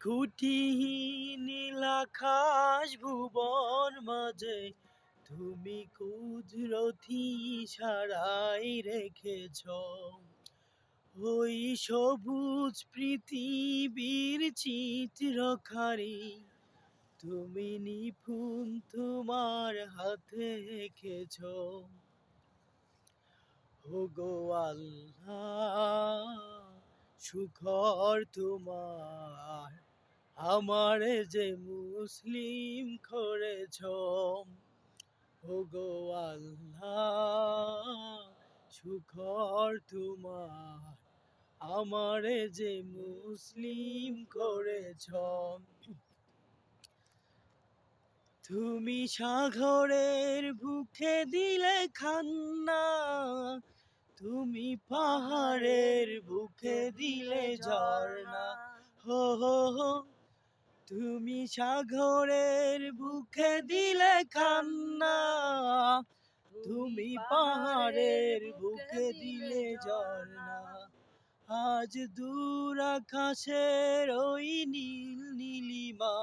খুঁটিহীন নীলাকাশ ভুবন মাঝে তুমি কুদরতি ইশারায় রেখেছ ওই সবুজ পৃথিবীর চিত্রখানি তুমি নিপুণ তোমার হাতে এঁকেছ। ওগো আল্লাহ, শুকর তোমার আমারে যে মুসলিম করেছ। ওগো আল্লাহ, শুকর তোমার আমারে যে মুসলিম করেছ। তুমি সাগরের বুকে দিলে খান্না, তুমি পাহাড়ের বুকে দিলে ঝর্ণা। হো হো হো, তুমি সাগরের বুকে দিলে কান্না, তুমি পাহাড়ের বুকে দিলে ঝর্ণা। আজ দূর আকাশের ওই নীল নীলিমা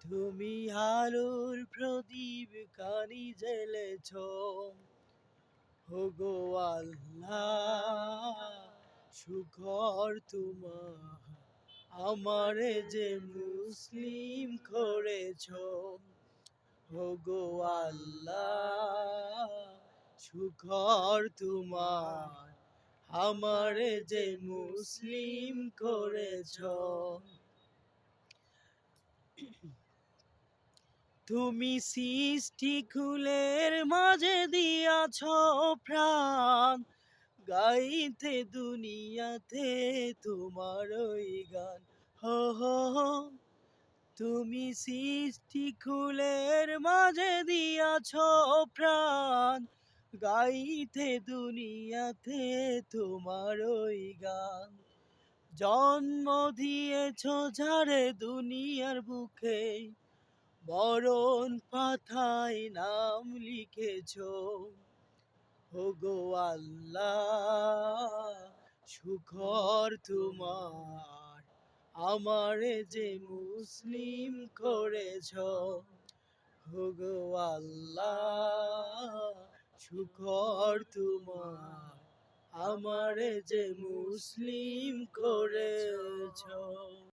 তুমি আলোর প্রদীপ কানি জ্বেলেছ। ওগো আল্লাহ, শুকর তোমার আমারে যে মুসলিম করেছ। ওগো আল্লাহ, শুকর তোমার আমারে যে মুসলিম করেছ। তুমি সৃষ্টি কুলের মাঝে দিয়াছ প্রাণ, গাইতে দুনিয়াতে তোমার ওই গান। হো হো হো, তুমি সৃষ্টি কুলের মাঝে দিয়াছ প্রাণ, গাইতে দুনিয়াতে তোমার ওই গান। জন্ম দিয়েছ যারে দুনিয়ার বুকে, মরণ পাথায় নাম লিখেছ। ওগো আল্লাহ, শুকর তোমার আমারে যে মুসলিম করেছ। ওগো আল্লাহ, শুকর তোমার আমারে যে মুসলিম করেছ।